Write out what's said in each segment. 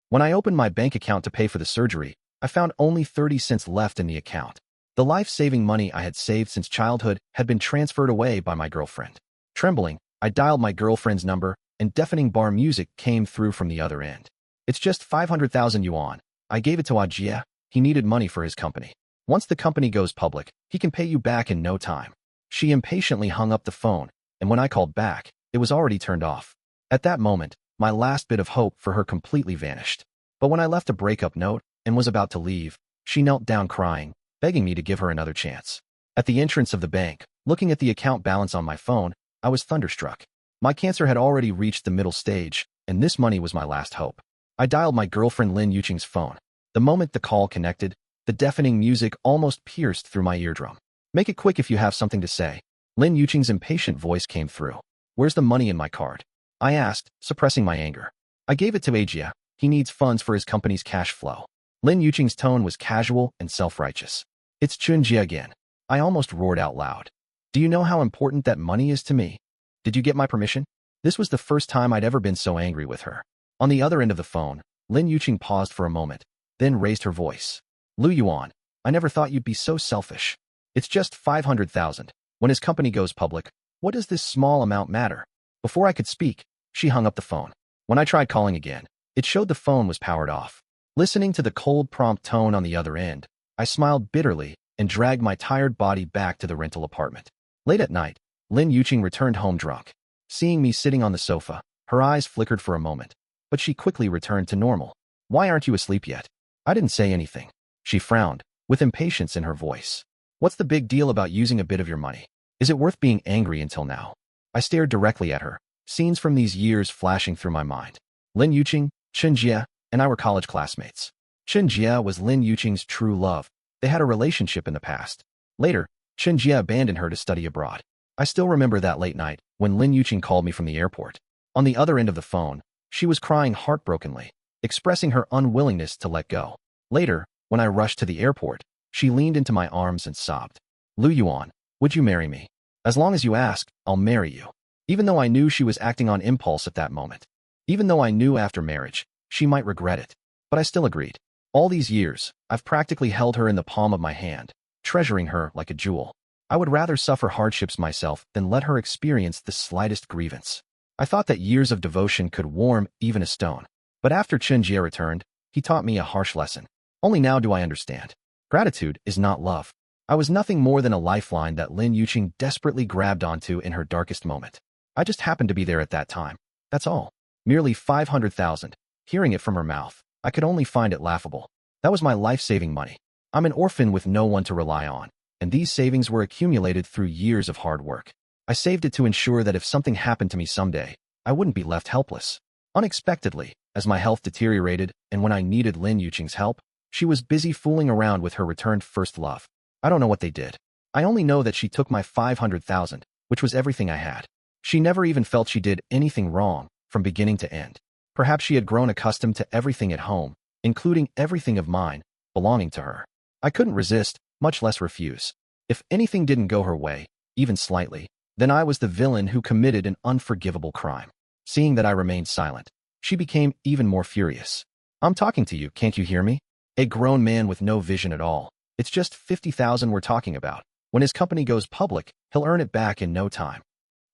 When I opened my bank account to pay for the surgery, I found only 30 cents left in the account. The life-saving money I had saved since childhood had been transferred away by my girlfriend. Trembling, I dialed my girlfriend's number, and deafening bar music came through from the other end. It's just 500,000 yuan. I gave it to Ajia. He needed money for his company. Once the company goes public, he can pay you back in no time. She impatiently hung up the phone, and when I called back, it was already turned off. At that moment, my last bit of hope for her completely vanished. But when I left a breakup note and was about to leave, she knelt down crying, begging me to give her another chance. At the entrance of the bank, looking at the account balance on my phone, I was thunderstruck. My cancer had already reached the middle stage, and this money was my last hope. I dialed my girlfriend Lin Yuqing's phone. The moment the call connected, the deafening music almost pierced through my eardrum. "Make it quick if you have something to say." Lin Yuqing's impatient voice came through. "Where's the money in my card?" I asked, suppressing my anger. "I gave it to Ajia. He needs funds for his company's cash flow." Lin Yuqing's tone was casual and self-righteous. "It's Chunjia again." I almost roared out loud. "Do you know how important that money is to me? Did you get my permission?" This was the first time I'd ever been so angry with her. On the other end of the phone, Lin Yuqing paused for a moment, then raised her voice. "Lu Yuan, I never thought you'd be so selfish. It's just 500,000. When his company goes public, what does this small amount matter?" Before I could speak, she hung up the phone. When I tried calling again, it showed the phone was powered off. Listening to the cold, prompt tone on the other end, I smiled bitterly and dragged my tired body back to the rental apartment. Late at night, Lin Yuqing returned home drunk. Seeing me sitting on the sofa, her eyes flickered for a moment, but she quickly returned to normal. "Why aren't you asleep yet?" I didn't say anything. She frowned, with impatience in her voice. "What's the big deal about using a bit of your money? Is it worth being angry until now?" I stared directly at her, scenes from these years flashing through my mind. Lin Yuqing, Chen Jia, and I were college classmates. Chen Jia was Lin Yuqing's true love. They had a relationship in the past. Later, Chen Jia abandoned her to study abroad. I still remember that late night when Lin Yuqing called me from the airport. On the other end of the phone, she was crying heartbrokenly, expressing her unwillingness to let go. Later, when I rushed to the airport, she leaned into my arms and sobbed. "Lu Yuan, would you marry me? As long as you ask, I'll marry you." Even though I knew she was acting on impulse at that moment. Even though I knew after marriage, she might regret it. But I still agreed. All these years, I've practically held her in the palm of my hand, treasuring her like a jewel. I would rather suffer hardships myself than let her experience the slightest grievance. I thought that years of devotion could warm even a stone. But after Chen Jia returned, he taught me a harsh lesson. Only now do I understand. Gratitude is not love. I was nothing more than a lifeline that Lin Yuqing desperately grabbed onto in her darkest moment. I just happened to be there at that time. That's all. Merely 500,000. Hearing it from her mouth, I could only find it laughable. That was my life-saving money. I'm an orphan with no one to rely on, and these savings were accumulated through years of hard work. I saved it to ensure that if something happened to me someday, I wouldn't be left helpless. Unexpectedly, as my health deteriorated and when I needed Lin Yuqing's help, she was busy fooling around with her returned first love. I don't know what they did. I only know that she took my 500,000, which was everything I had. She never even felt she did anything wrong, from beginning to end. Perhaps she had grown accustomed to everything at home, including everything of mine, belonging to her. I couldn't resist, much less refuse. If anything didn't go her way, even slightly, then I was the villain who committed an unforgivable crime. Seeing that I remained silent, she became even more furious. "I'm talking to you, can't you hear me? A grown man with no vision at all. It's just 50,000 we're talking about. When his company goes public, he'll earn it back in no time.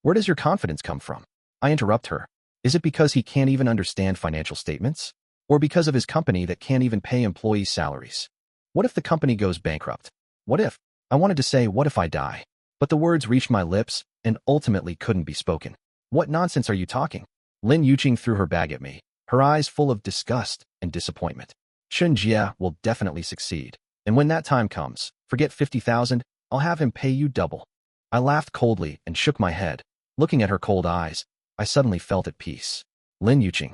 Where does your confidence come from?" I interrupt her. Is it because he can't even understand financial statements? Or because of his company that can't even pay employees' salaries? What if the company goes bankrupt? What if? I wanted to say, what if I die? But the words reached my lips and ultimately couldn't be spoken. "What nonsense are you talking?" Lin Yuqing threw her bag at me, her eyes full of disgust and disappointment. "Chen Jia will definitely succeed. And when that time comes, forget 50,000, I'll have him pay you double." I laughed coldly and shook my head. Looking at her cold eyes, I suddenly felt at peace. "Lin Yuqing.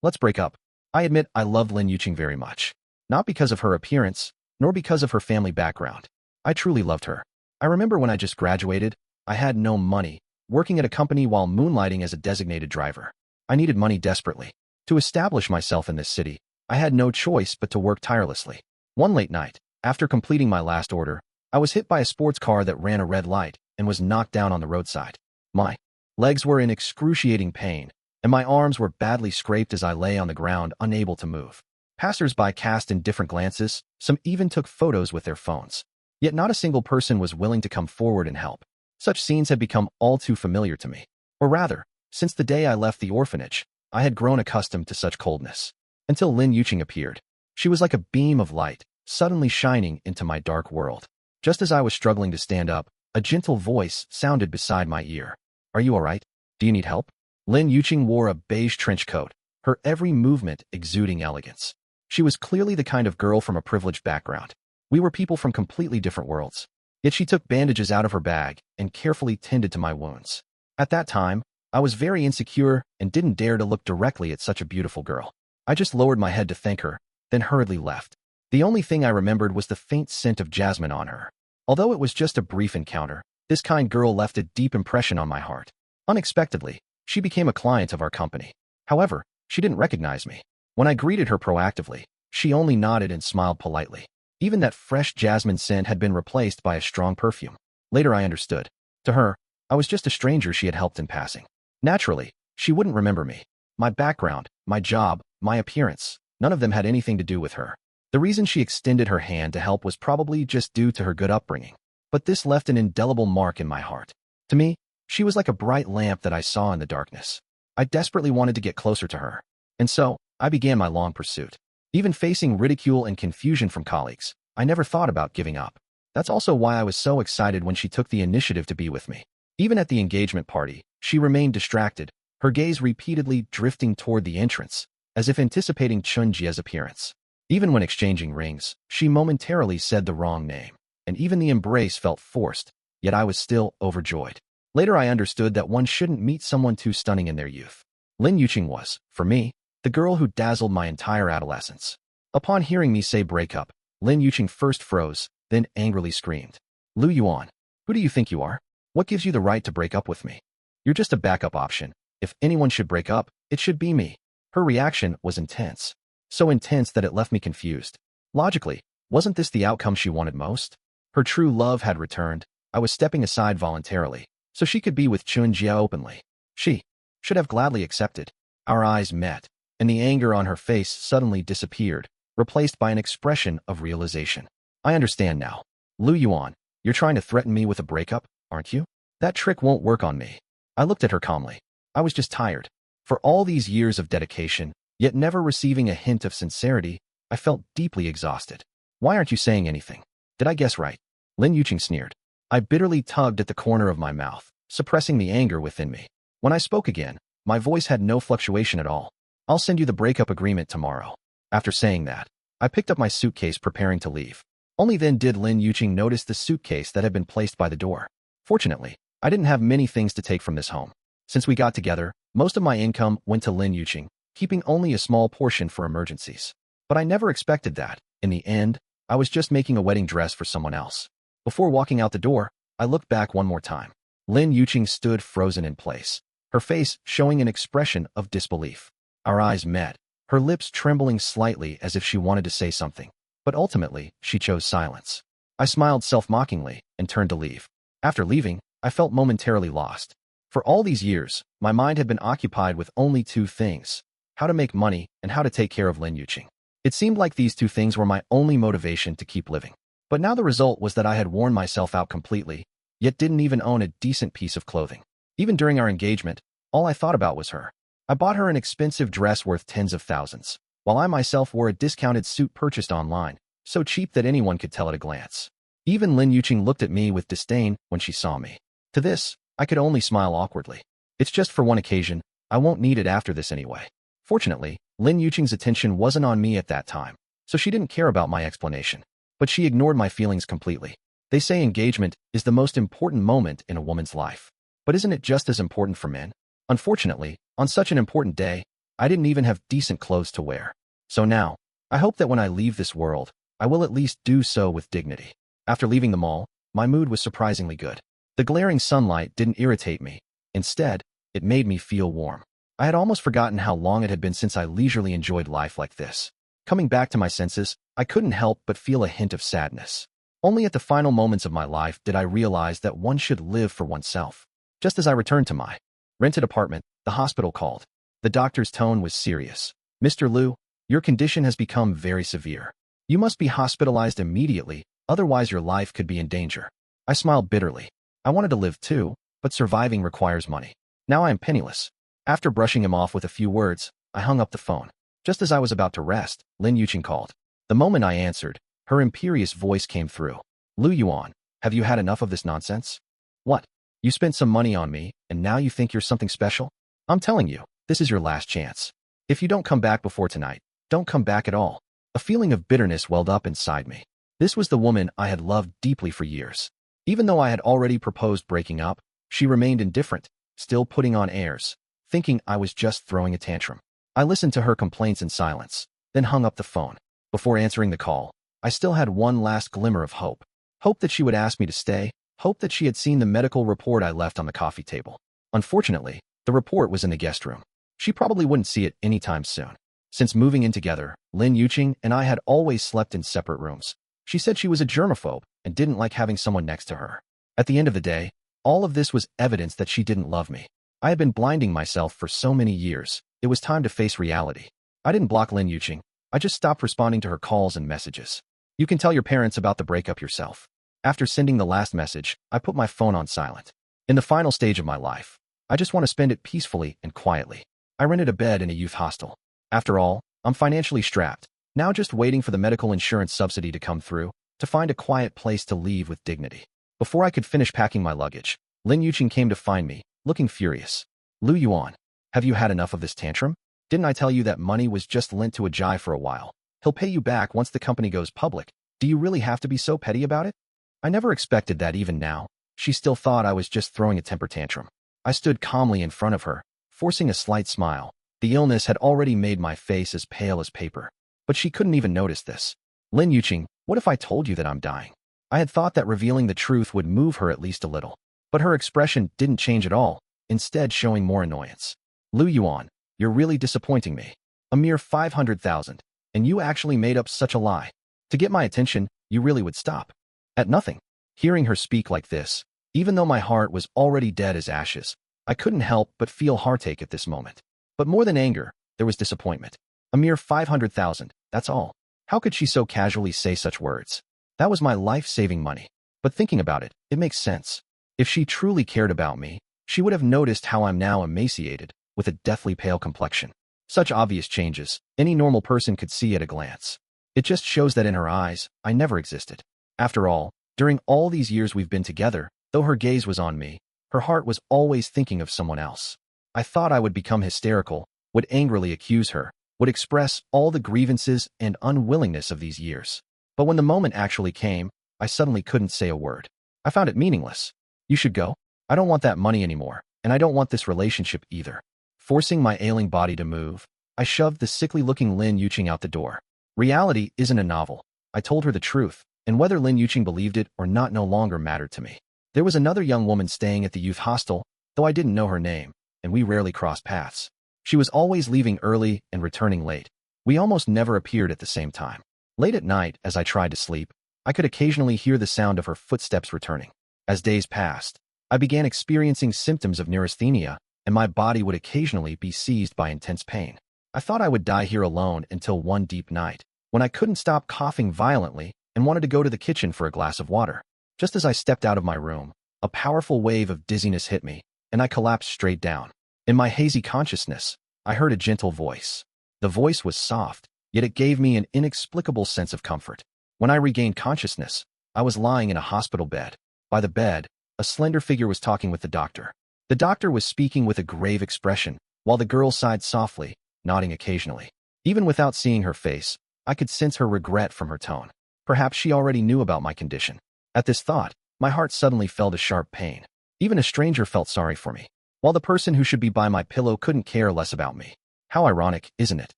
Let's break up." I admit I loved Lin Yuqing very much. Not because of her appearance, nor because of her family background. I truly loved her. I remember when I just graduated, I had no money, working at a company while moonlighting as a designated driver. I needed money desperately. To establish myself in this city, I had no choice but to work tirelessly. One late night, after completing my last order, I was hit by a sports car that ran a red light and was knocked down on the roadside. My legs were in excruciating pain, and my arms were badly scraped as I lay on the ground, unable to move. Passers-by cast indifferent glances, some even took photos with their phones. Yet not a single person was willing to come forward and help. Such scenes had become all too familiar to me. Or rather, since the day I left the orphanage, I had grown accustomed to such coldness. Until Lin Yuqing appeared. She was like a beam of light, suddenly shining into my dark world. Just as I was struggling to stand up, a gentle voice sounded beside my ear. "Are you all right? Do you need help?" Lin Yuqing wore a beige trench coat, her every movement exuding elegance. She was clearly the kind of girl from a privileged background. We were people from completely different worlds. Yet she took bandages out of her bag and carefully tended to my wounds. At that time, I was very insecure and didn't dare to look directly at such a beautiful girl. I just lowered my head to thank her, then hurriedly left. The only thing I remembered was the faint scent of jasmine on her. Although it was just a brief encounter, this kind girl left a deep impression on my heart. Unexpectedly, she became a client of our company. However, she didn't recognize me. When I greeted her proactively, she only nodded and smiled politely. Even that fresh jasmine scent had been replaced by a strong perfume. Later I understood. To her, I was just a stranger she had helped in passing. Naturally, she wouldn't remember me. My background, my job, my appearance, none of them had anything to do with her. The reason she extended her hand to help was probably just due to her good upbringing. But this left an indelible mark in my heart. To me, she was like a bright lamp that I saw in the darkness. I desperately wanted to get closer to her. And so, I began my long pursuit. Even facing ridicule and confusion from colleagues, I never thought about giving up. That's also why I was so excited when she took the initiative to be with me. Even at the engagement party, she remained distracted, her gaze repeatedly drifting toward the entrance, as if anticipating Chunjia's appearance. Even when exchanging rings, she momentarily said the wrong name, and even the embrace felt forced, yet I was still overjoyed. Later I understood that one shouldn't meet someone too stunning in their youth. Lin Yuqing was, for me, the girl who dazzled my entire adolescence. Upon hearing me say breakup, Lin Yuqing first froze, then angrily screamed. "Lu Yuan, who do you think you are? What gives you the right to break up with me? You're just a backup option. If anyone should break up, it should be me." Her reaction was intense. So intense that it left me confused. Logically, wasn't this the outcome she wanted most? Her true love had returned. I was stepping aside voluntarily, so she could be with Chunjia openly. She should have gladly accepted. Our eyes met, and the anger on her face suddenly disappeared, replaced by an expression of realization. "I understand now. Lu Yuan, you're trying to threaten me with a breakup, aren't you? That trick won't work on me." I looked at her calmly. I was just tired. For all these years of dedication, yet never receiving a hint of sincerity, I felt deeply exhausted. "Why aren't you saying anything? Did I guess right?" Lin Yuqing sneered. I bitterly tugged at the corner of my mouth, suppressing the anger within me. When I spoke again, my voice had no fluctuation at all. "I'll send you the breakup agreement tomorrow." After saying that, I picked up my suitcase preparing to leave. Only then did Lin Yuqing notice the suitcase that had been placed by the door. Fortunately, I didn't have many things to take from this home. Since we got together, most of my income went to Lin Yuqing, keeping only a small portion for emergencies. But I never expected that, in the end, I was just making a wedding dress for someone else. Before walking out the door, I looked back one more time. Lin Yuqing stood frozen in place, her face showing an expression of disbelief. Our eyes met, her lips trembling slightly as if she wanted to say something. But ultimately, she chose silence. I smiled self-mockingly and turned to leave. After leaving, I felt momentarily lost. For all these years, my mind had been occupied with only two things: how to make money and how to take care of Lin Yuqing. It seemed like these two things were my only motivation to keep living. But now the result was that I had worn myself out completely, yet didn't even own a decent piece of clothing. Even during our engagement, all I thought about was her. I bought her an expensive dress worth tens of thousands, while I myself wore a discounted suit purchased online, so cheap that anyone could tell at a glance. Even Lin Yuqing looked at me with disdain when she saw me. To this, I could only smile awkwardly. "It's just for one occasion, I won't need it after this anyway." Fortunately, Lin Yuqing's attention wasn't on me at that time, so she didn't care about my explanation. But she ignored my feelings completely. They say engagement is the most important moment in a woman's life. But isn't it just as important for men? Unfortunately, on such an important day, I didn't even have decent clothes to wear. So now, I hope that when I leave this world, I will at least do so with dignity. After leaving the mall, my mood was surprisingly good. The glaring sunlight didn't irritate me. Instead, it made me feel warm. I had almost forgotten how long it had been since I leisurely enjoyed life like this. Coming back to my senses, I couldn't help but feel a hint of sadness. Only at the final moments of my life did I realize that one should live for oneself. Just as I returned to my rented apartment, the hospital called. The doctor's tone was serious. Mr. Liu, your condition has become very severe. You must be hospitalized immediately, otherwise your life could be in danger. I smiled bitterly. I wanted to live too, but surviving requires money. Now I am penniless. After brushing him off with a few words, I hung up the phone. Just as I was about to rest, Lin Yuqing called. The moment I answered, her imperious voice came through. Lu Yuan, have you had enough of this nonsense? What? You spent some money on me, and now you think you're something special? I'm telling you, this is your last chance. If you don't come back before tonight, don't come back at all. A feeling of bitterness welled up inside me. This was the woman I had loved deeply for years. Even though I had already proposed breaking up, she remained indifferent, still putting on airs, thinking I was just throwing a tantrum. I listened to her complaints in silence, then hung up the phone. Before answering the call, I still had one last glimmer of hope. Hope that she would ask me to stay, hope that she had seen the medical report I left on the coffee table. Unfortunately, the report was in the guest room. She probably wouldn't see it anytime soon. Since moving in together, Lin Yuqing and I had always slept in separate rooms. She said she was a germaphobe and didn't like having someone next to her. At the end of the day, all of this was evidence that she didn't love me. I had been blinding myself for so many years. It was time to face reality. I didn't block Lin Yuqing. I just stopped responding to her calls and messages. You can tell your parents about the breakup yourself. After sending the last message, I put my phone on silent. In the final stage of my life, I just want to spend it peacefully and quietly. I rented a bed in a youth hostel. After all, I'm financially strapped, now just waiting for the medical insurance subsidy to come through, to find a quiet place to leave with dignity. Before I could finish packing my luggage, Lin Yuqing came to find me, looking furious. Lu Yuan, have you had enough of this tantrum? Didn't I tell you that money was just lent to a Jai for a while? He'll pay you back once the company goes public. Do you really have to be so petty about it? I never expected that even now. She still thought I was just throwing a temper tantrum. I stood calmly in front of her, forcing a slight smile. The illness had already made my face as pale as paper. But she couldn't even notice this. Lin Yuqing, what if I told you that I'm dying? I had thought that revealing the truth would move her at least a little. But her expression didn't change at all, instead showing more annoyance. Lu Yuan, you're really disappointing me. A mere 500,000, and you actually made up such a lie. To get my attention, you really would stop at nothing. Hearing her speak like this, even though my heart was already dead as ashes, I couldn't help but feel heartache at this moment. But more than anger, there was disappointment. A mere 500,000, that's all. How could she so casually say such words? That was my life-saving money. But thinking about it, it makes sense. If she truly cared about me, she would have noticed how I'm now emaciated, with a deathly pale complexion. Such obvious changes, any normal person could see at a glance. It just shows that in her eyes, I never existed. After all, during all these years we've been together, though her gaze was on me, her heart was always thinking of someone else. I thought I would become hysterical, would angrily accuse her, would express all the grievances and unwillingness of these years. But when the moment actually came, I suddenly couldn't say a word. I found it meaningless. You should go. I don't want that money anymore, and I don't want this relationship either. Forcing my ailing body to move, I shoved the sickly-looking Lin Yuqing out the door. Reality isn't a novel. I told her the truth, and whether Lin Yuqing believed it or not no longer mattered to me. There was another young woman staying at the youth hostel, though I didn't know her name, and we rarely crossed paths. She was always leaving early and returning late. We almost never appeared at the same time. Late at night, as I tried to sleep, I could occasionally hear the sound of her footsteps returning. As days passed, I began experiencing symptoms of neurasthenia, and my body would occasionally be seized by intense pain. I thought I would die here alone until one deep night, when I couldn't stop coughing violently and wanted to go to the kitchen for a glass of water. Just as I stepped out of my room, a powerful wave of dizziness hit me, and I collapsed straight down. In my hazy consciousness, I heard a gentle voice. The voice was soft, yet it gave me an inexplicable sense of comfort. When I regained consciousness, I was lying in a hospital bed. By the bed, a slender figure was talking with the doctor. The doctor was speaking with a grave expression, while the girl sighed softly, nodding occasionally. Even without seeing her face, I could sense her regret from her tone. Perhaps she already knew about my condition. At this thought, my heart suddenly felt a sharp pain. Even a stranger felt sorry for me, while the person who should be by my pillow couldn't care less about me. How ironic, isn't it?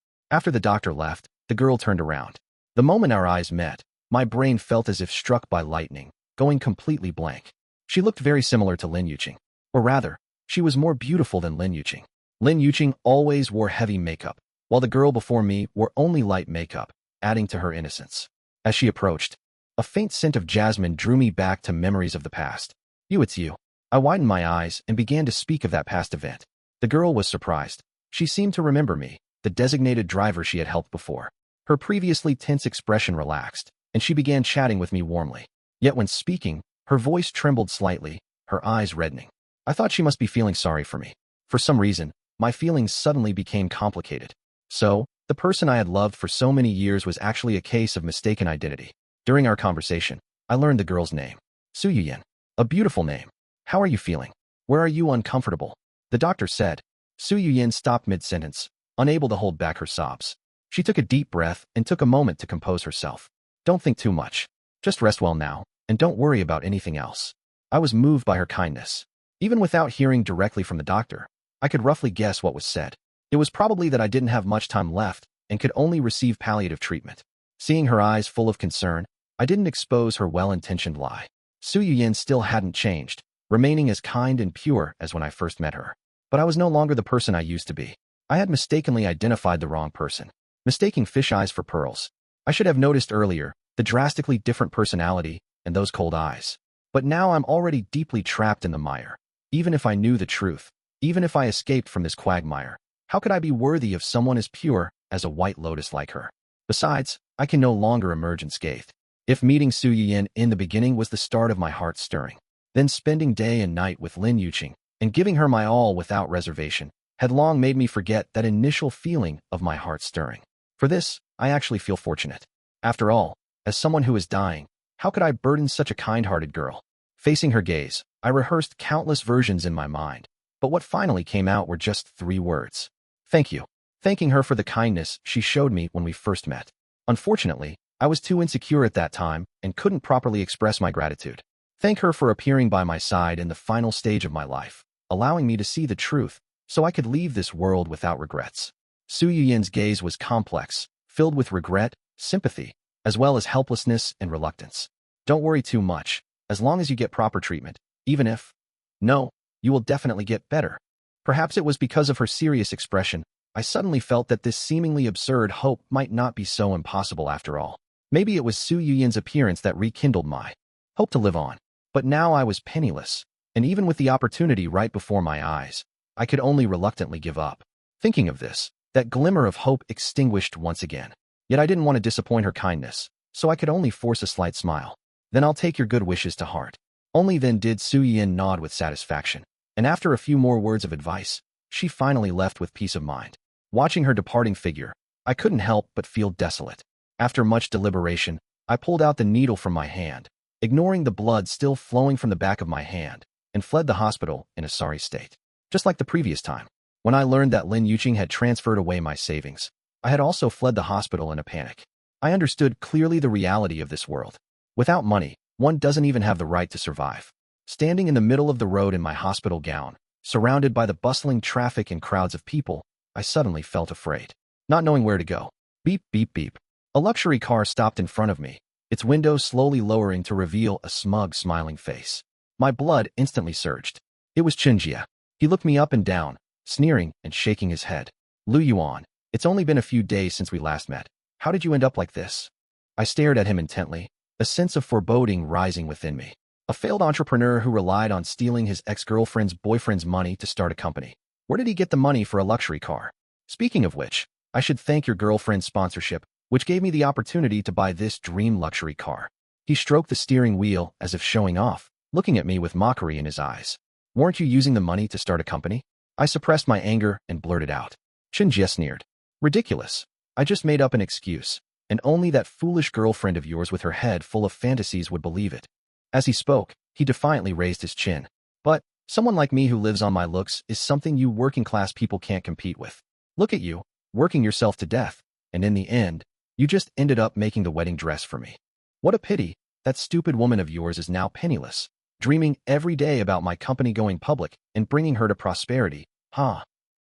After the doctor left, the girl turned around. The moment our eyes met, my brain felt as if struck by lightning, going completely blank. She looked very similar to Lin Yuqing. Or rather, she was more beautiful than Lin Yuqing. Lin Yuqing always wore heavy makeup, while the girl before me wore only light makeup, adding to her innocence. As she approached, a faint scent of jasmine drew me back to memories of the past. It's you. I widened my eyes and began to speak of that past event. The girl was surprised. She seemed to remember me, the designated driver she had helped before. Her previously tense expression relaxed, and she began chatting with me warmly. Yet when speaking, her voice trembled slightly, her eyes reddening. I thought she must be feeling sorry for me. For some reason, my feelings suddenly became complicated. So, the person I had loved for so many years was actually a case of mistaken identity. During our conversation, I learned the girl's name. Su Yuyin. A beautiful name. How are you feeling? Where are you uncomfortable? The doctor said. Su Yuyin stopped mid-sentence, unable to hold back her sobs. She took a deep breath and took a moment to compose herself. Don't think too much. Just rest well now, and don't worry about anything else. I was moved by her kindness. Even without hearing directly from the doctor, I could roughly guess what was said. It was probably that I didn't have much time left and could only receive palliative treatment. Seeing her eyes full of concern, I didn't expose her well-intentioned lie. Su Yuyin still hadn't changed, remaining as kind and pure as when I first met her. But I was no longer the person I used to be. I had mistakenly identified the wrong person, mistaking fish eyes for pearls. I should have noticed earlier the drastically different personality and those cold eyes. But now I'm already deeply trapped in the mire. Even if I knew the truth, even if I escaped from this quagmire, how could I be worthy of someone as pure as a white lotus like her? Besides, I can no longer emerge unscathed. If meeting Su Yuyin in the beginning was the start of my heart stirring, then spending day and night with Lin Yuqing and giving her my all without reservation had long made me forget that initial feeling of my heart stirring. For this, I actually feel fortunate. After all, as someone who is dying, how could I burden such a kind-hearted girl? Facing her gaze, I rehearsed countless versions in my mind, but what finally came out were just 3 words. Thank you. Thanking her for the kindness she showed me when we first met. Unfortunately, I was too insecure at that time and couldn't properly express my gratitude. Thank her for appearing by my side in the final stage of my life, allowing me to see the truth so I could leave this world without regrets. Su Yuyin's gaze was complex, filled with regret, sympathy, as well as helplessness and reluctance. Don't worry too much, as long as you get proper treatment, even if... No, you will definitely get better. Perhaps it was because of her serious expression, I suddenly felt that this seemingly absurd hope might not be so impossible after all. Maybe it was Su Yuyin's appearance that rekindled my hope to live on. But now I was penniless, and even with the opportunity right before my eyes, I could only reluctantly give up. Thinking of this, that glimmer of hope extinguished once again. Yet I didn't want to disappoint her kindness, so I could only force a slight smile. Then I'll take your good wishes to heart. Only then did Su Yuyin nod with satisfaction, and after a few more words of advice, she finally left with peace of mind. Watching her departing figure, I couldn't help but feel desolate. After much deliberation, I pulled out the needle from my hand, ignoring the blood still flowing from the back of my hand, and fled the hospital in a sorry state. Just like the previous time, when I learned that Lin Yuqing had transferred away my savings, I had also fled the hospital in a panic. I understood clearly the reality of this world. Without money, one doesn't even have the right to survive. Standing in the middle of the road in my hospital gown, surrounded by the bustling traffic and crowds of people, I suddenly felt afraid, not knowing where to go. Beep, beep, beep. A luxury car stopped in front of me, its windows slowly lowering to reveal a smug, smiling face. My blood instantly surged. It was Chen Jie. He looked me up and down, sneering and shaking his head. Lu Yuan, it's only been a few days since we last met. How did you end up like this? I stared at him intently, a sense of foreboding rising within me. A failed entrepreneur who relied on stealing his ex-girlfriend's boyfriend's money to start a company. Where did he get the money for a luxury car? Speaking of which, I should thank your girlfriend's sponsorship, which gave me the opportunity to buy this dream luxury car. He stroked the steering wheel as if showing off, looking at me with mockery in his eyes. Weren't you using the money to start a company? I suppressed my anger and blurted out. Chen Jie sneered. Ridiculous. I just made up an excuse, and only that foolish girlfriend of yours with her head full of fantasies would believe it. As he spoke, he defiantly raised his chin. But someone like me who lives on my looks is something you working-class people can't compete with. Look at you, working yourself to death, and in the end, you just ended up making the wedding dress for me. What a pity, that stupid woman of yours is now penniless, dreaming every day about my company going public and bringing her to prosperity, huh?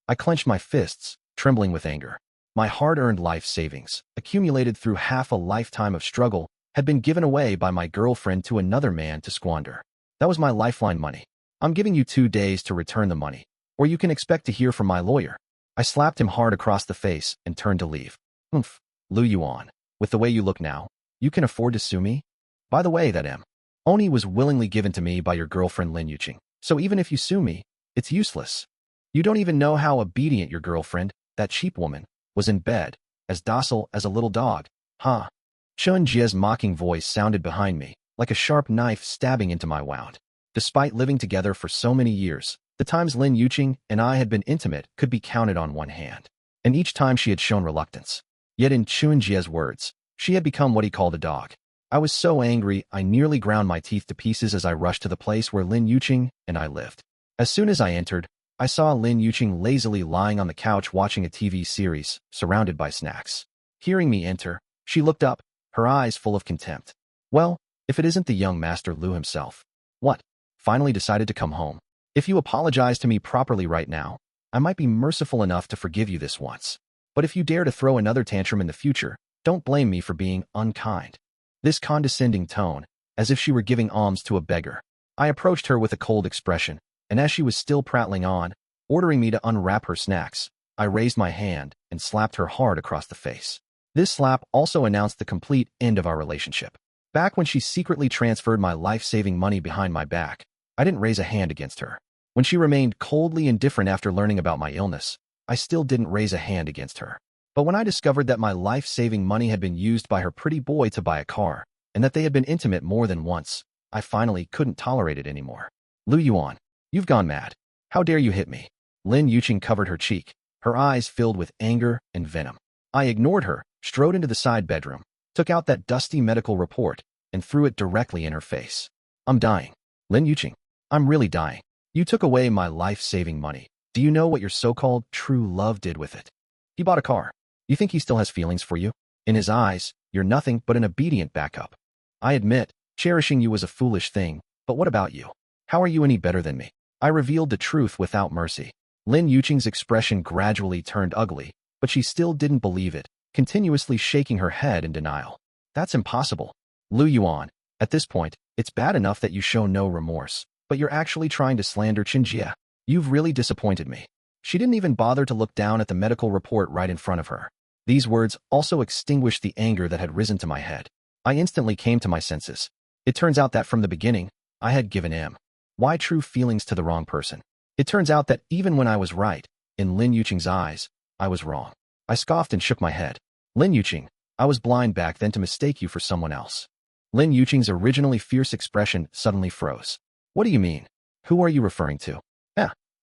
I clenched my fists, trembling with anger. My hard-earned life savings, accumulated through half a lifetime of struggle, had been given away by my girlfriend to another man to squander. That was my lifeline money. I'm giving you 2 days to return the money, or you can expect to hear from my lawyer. I slapped him hard across the face and turned to leave. Humph, Lu Yuan, with the way you look now, you can afford to sue me? By the way, that Oni was willingly given to me by your girlfriend Lin Yuqing, so even if you sue me, it's useless. You don't even know how obedient your girlfriend, that cheap woman, was in bed, as docile as a little dog, huh? Chun Jie's mocking voice sounded behind me, like a sharp knife stabbing into my wound. Despite living together for so many years, the times Lin Yuqing and I had been intimate could be counted on one hand. And each time she had shown reluctance. Yet in Chun Jie's words, she had become what he called a dog. I was so angry I nearly ground my teeth to pieces as I rushed to the place where Lin Yuqing and I lived. As soon as I entered, I saw Lin Yuqing lazily lying on the couch watching a TV series, surrounded by snacks. Hearing me enter, she looked up, her eyes full of contempt. Well, if it isn't the young Master Lu himself. What? Finally decided to come home. If you apologize to me properly right now, I might be merciful enough to forgive you this once. But if you dare to throw another tantrum in the future, don't blame me for being unkind. This condescending tone, as if she were giving alms to a beggar. I approached her with a cold expression, and as she was still prattling on, ordering me to unwrap her snacks, I raised my hand and slapped her hard across the face. This slap also announced the complete end of our relationship. Back when she secretly transferred my life-saving money behind my back, I didn't raise a hand against her. When she remained coldly indifferent after learning about my illness, I still didn't raise a hand against her. But when I discovered that my life-saving money had been used by her pretty boy to buy a car, and that they had been intimate more than once, I finally couldn't tolerate it anymore. Lu Yuan, you've gone mad. How dare you hit me? Lin Yuqing covered her cheek, her eyes filled with anger and venom. I ignored her, strode into the side bedroom, took out that dusty medical report, and threw it directly in her face. I'm dying. Lin Yuqing, I'm really dying. You took away my life-saving money. Do you know what your so-called true love did with it? He bought a car. You think he still has feelings for you? In his eyes, you're nothing but an obedient backup. I admit, cherishing you was a foolish thing, but what about you? How are you any better than me? I revealed the truth without mercy. Lin Yuqing's expression gradually turned ugly, but she still didn't believe it, continuously shaking her head in denial. That's impossible. Lu Yuan, at this point, it's bad enough that you show no remorse, but you're actually trying to slander Chun Jie. You've really disappointed me. She didn't even bother to look down at the medical report right in front of her. These words also extinguished the anger that had risen to my head. I instantly came to my senses. It turns out that from the beginning, I had given my true feelings to the wrong person. It turns out that even when I was right, in Lin Yuqing's eyes, I was wrong. I scoffed and shook my head. Lin Yuqing, I was blind back then to mistake you for someone else. Lin Yuqing's originally fierce expression suddenly froze. What do you mean? Who are you referring to?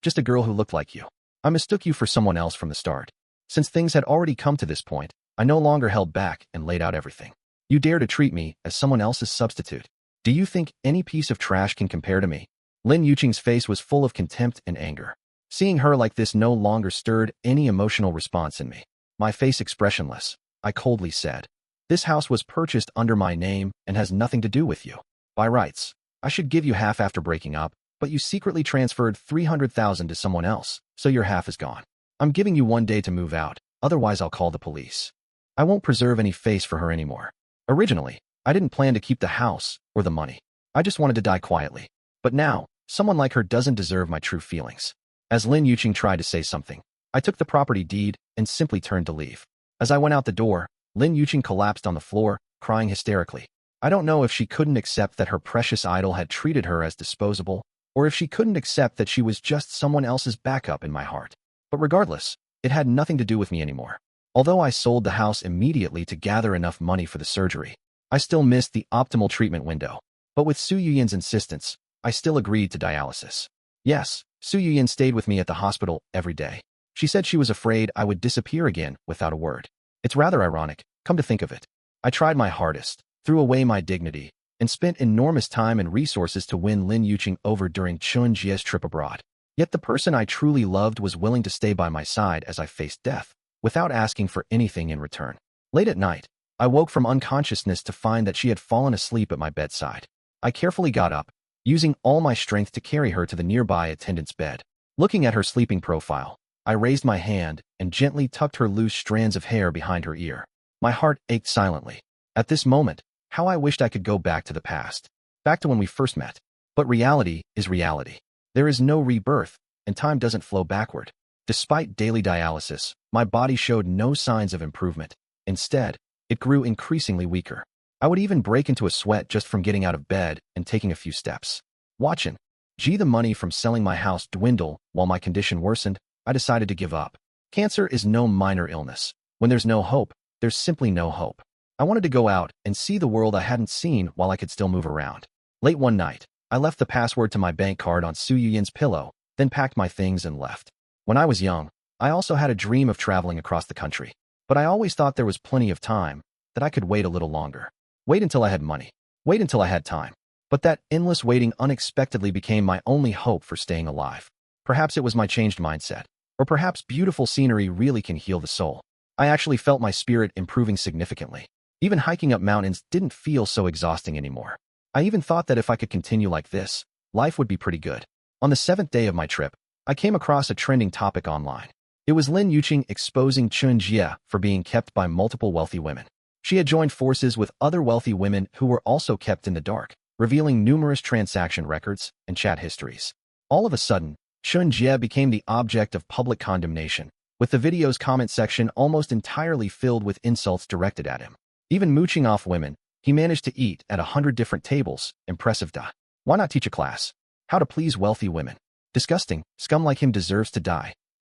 Just a girl who looked like you. I mistook you for someone else from the start. Since things had already come to this point, I no longer held back and laid out everything. You dare to treat me as someone else's substitute. Do you think any piece of trash can compare to me? Lin Yuqing's face was full of contempt and anger. Seeing her like this no longer stirred any emotional response in me. My face expressionless, I coldly said, "This house was purchased under my name and has nothing to do with you. By rights, I should give you half after breaking up, but you secretly transferred 300,000 to someone else, so your half is gone. I'm giving you 1 day to move out, otherwise I'll call the police. I won't preserve any face for her anymore. Originally, I didn't plan to keep the house or the money. I just wanted to die quietly. But now, someone like her doesn't deserve my true feelings." As Lin Yuqing tried to say something, I took the property deed and simply turned to leave. As I went out the door, Lin Yuqing collapsed on the floor, crying hysterically. I don't know if she couldn't accept that her precious idol had treated her as disposable, or if she couldn't accept that she was just someone else's backup in my heart. But regardless, it had nothing to do with me anymore. Although I sold the house immediately to gather enough money for the surgery, I still missed the optimal treatment window. But with Su Yuyan's insistence, I still agreed to dialysis. Yes, Su Yuyan stayed with me at the hospital every day. She said she was afraid I would disappear again without a word. It's rather ironic, come to think of it. I tried my hardest, threw away my dignity, and spent enormous time and resources to win Lin Yuqing over during Chun Jie's trip abroad. Yet the person I truly loved was willing to stay by my side as I faced death, without asking for anything in return. Late at night, I woke from unconsciousness to find that she had fallen asleep at my bedside. I carefully got up, using all my strength to carry her to the nearby attendant's bed. Looking at her sleeping profile, I raised my hand and gently tucked her loose strands of hair behind her ear. My heart ached silently. At this moment, how I wished I could go back to the past, back to when we first met. But reality is reality. There is no rebirth, and time doesn't flow backward. Despite daily dialysis, my body showed no signs of improvement. Instead, it grew increasingly weaker. I would even break into a sweat just from getting out of bed and taking a few steps. Watching, The money from selling my house dwindled while my condition worsened. I decided to give up. Cancer is no minor illness. When there's no hope, there's simply no hope. I wanted to go out and see the world I hadn't seen while I could still move around. Late one night, I left the password to my bank card on Su Yuyin's pillow, then packed my things and left. When I was young, I also had a dream of traveling across the country. But I always thought there was plenty of time, that I could wait a little longer. Wait until I had money. Wait until I had time. But that endless waiting unexpectedly became my only hope for staying alive. Perhaps it was my changed mindset. Or perhaps beautiful scenery really can heal the soul. I actually felt my spirit improving significantly. Even hiking up mountains didn't feel so exhausting anymore. I even thought that if I could continue like this, life would be pretty good. On the 7th day of my trip, I came across a trending topic online. It was Lin Yuqing exposing Chen Jie for being kept by multiple wealthy women. She had joined forces with other wealthy women who were also kept in the dark, revealing numerous transaction records and chat histories. All of a sudden, Chen Jie became the object of public condemnation, with the video's comment section almost entirely filled with insults directed at him. Even mooching off women, he managed to eat at 100 different tables. Impressive. Why not teach a class? How to please wealthy women? Disgusting. Scum like him deserves to die.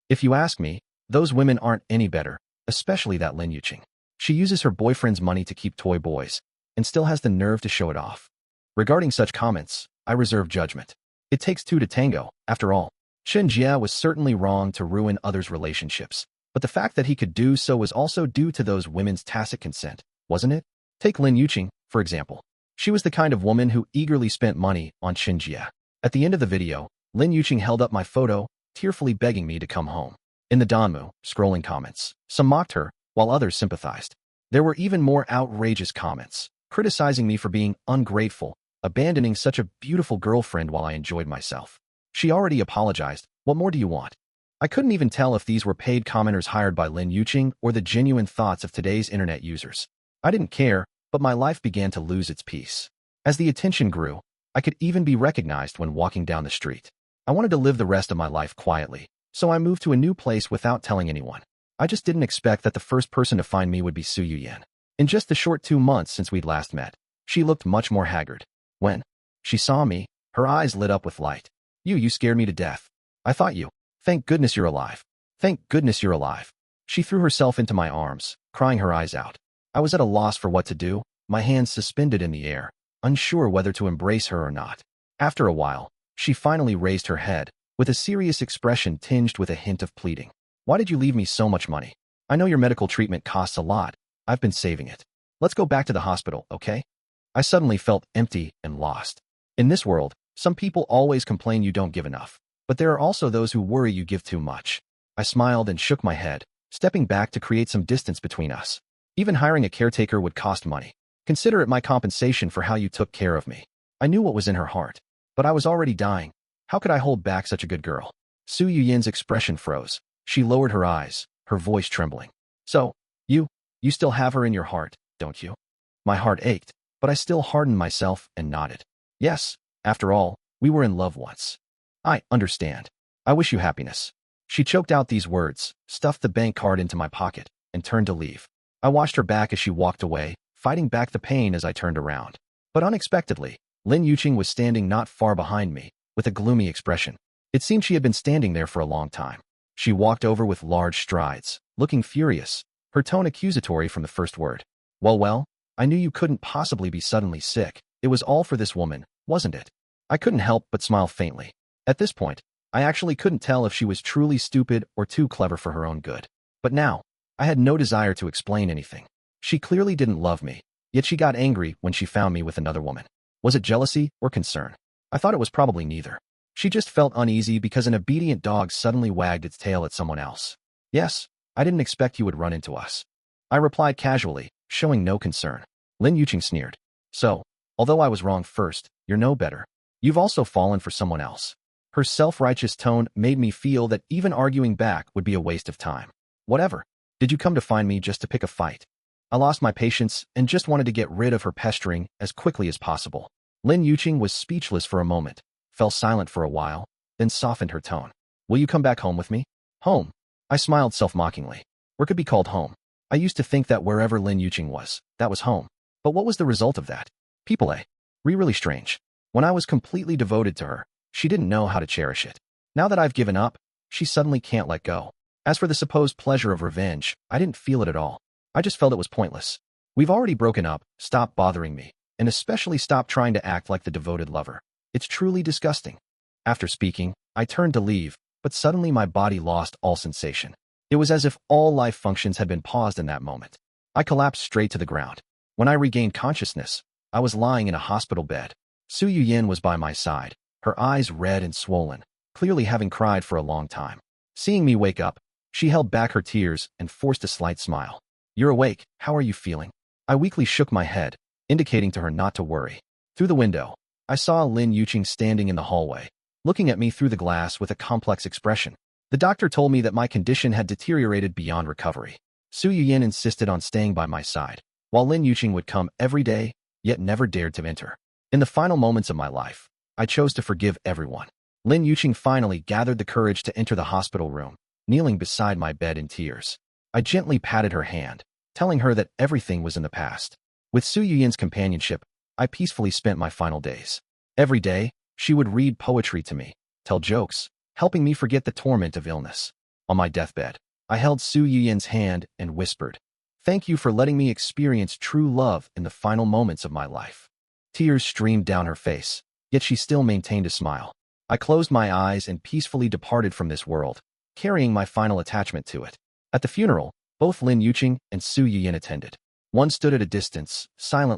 If you ask me, those women aren't any better, especially that Lin Yuqing. She uses her boyfriend's money to keep toy boys, and still has the nerve to show it off. Regarding such comments, I reserve judgment. It takes two to tango, after all. Chen Jie was certainly wrong to ruin others' relationships, but the fact that he could do so was also due to those women's tacit consent, wasn't it? Take Lin Yuqing, for example. She was the kind of woman who eagerly spent money on Chen Jie. At the end of the video, Lin Yuqing held up my photo, tearfully begging me to come home. In the Danmu, scrolling comments, some mocked her, while others sympathized. There were even more outrageous comments, criticizing me for being ungrateful, abandoning such a beautiful girlfriend while I enjoyed myself. She already apologized. What more do you want? I couldn't even tell if these were paid commenters hired by Lin Yuqing or the genuine thoughts of today's internet users. I didn't care, but my life began to lose its peace. As the attention grew, I could even be recognized when walking down the street. I wanted to live the rest of my life quietly, so I moved to a new place without telling anyone. I just didn't expect that the first person to find me would be Su Yuyin. In just the short 2 months since we'd last met, she looked much more haggard. When she saw me, her eyes lit up with light. You scared me to death. I thought you. Thank goodness you're alive. Thank goodness you're alive. She threw herself into my arms, crying her eyes out. I was at a loss for what to do, my hands suspended in the air, unsure whether to embrace her or not. After a while, she finally raised her head, with a serious expression tinged with a hint of pleading. Why did you leave me so much money? I know your medical treatment costs a lot. I've been saving it. Let's go back to the hospital, okay? I suddenly felt empty and lost. In this world, some people always complain you don't give enough, but there are also those who worry you give too much. I smiled and shook my head, stepping back to create some distance between us. Even hiring a caretaker would cost money. Consider it my compensation for how you took care of me. I knew what was in her heart, but I was already dying. How could I hold back such a good girl? Su Yuyin's expression froze. She lowered her eyes, her voice trembling. So, you still have her in your heart, don't you? My heart ached, but I still hardened myself and nodded. Yes, after all, we were in love once. I understand. I wish you happiness. She choked out these words, stuffed the bank card into my pocket, and turned to leave. I watched her back as she walked away, fighting back the pain as I turned around. But unexpectedly, Lin Yuqing was standing not far behind me, with a gloomy expression. It seemed she had been standing there for a long time. She walked over with large strides, looking furious, her tone accusatory from the first word. Well, I knew you couldn't possibly be suddenly sick. It was all for this woman, wasn't it? I couldn't help but smile faintly. At this point, I actually couldn't tell if she was truly stupid or too clever for her own good. But now, I had no desire to explain anything. She clearly didn't love me, yet she got angry when she found me with another woman. Was it jealousy or concern? I thought it was probably neither. She just felt uneasy because an obedient dog suddenly wagged its tail at someone else. Yes, I didn't expect you would run into us. I replied casually, showing no concern. Lin Yuqing sneered. So, although I was wrong first, you're no better. You've also fallen for someone else. Her self-righteous tone made me feel that even arguing back would be a waste of time. Whatever. Did you come to find me just to pick a fight? I lost my patience and just wanted to get rid of her pestering as quickly as possible. Lin Yuqing was speechless for a moment, fell silent for a while, then softened her tone. Will you come back home with me? Home? I smiled self-mockingly. Where could be called home? I used to think that wherever Lin Yuqing was, that was home. But what was the result of that? People, really strange. When I was completely devoted to her, She didn't know how to cherish it. Now that I've given up, she suddenly can't let go. As for the supposed pleasure of revenge, I didn't feel it at all. I just felt it was pointless. We've already broken up, stop bothering me, and especially stop trying to act like the devoted lover. It's truly disgusting. After speaking, I turned to leave, but suddenly my body lost all sensation. It was as if all life functions had been paused in that moment. I collapsed straight to the ground. When I regained consciousness, I was lying in a hospital bed. Su Yuyin was by my side, her eyes red and swollen, clearly having cried for a long time. Seeing me wake up, she held back her tears and forced a slight smile. "You're awake, how are you feeling?" I weakly shook my head, indicating to her not to worry. Through the window, I saw Lin Yuqing standing in the hallway, looking at me through the glass with a complex expression. The doctor told me that my condition had deteriorated beyond recovery. Su Yuyin insisted on staying by my side, while Lin Yuqing would come every day, yet never dared to enter. In the final moments of my life, I chose to forgive everyone. Lin Yuqing finally gathered the courage to enter the hospital room, kneeling beside my bed in tears. I gently patted her hand, telling her that everything was in the past. With Su Yuyin's companionship, I peacefully spent my final days. Every day, she would read poetry to me, tell jokes, helping me forget the torment of illness. On my deathbed, I held Su Yuyin's hand and whispered, "Thank you for letting me experience true love in the final moments of my life." Tears streamed down her face, yet she still maintained a smile. I closed my eyes and peacefully departed from this world, carrying my final attachment to it. At the funeral, both Lin Yuqing and Su Yuyin attended. One stood at a distance, silently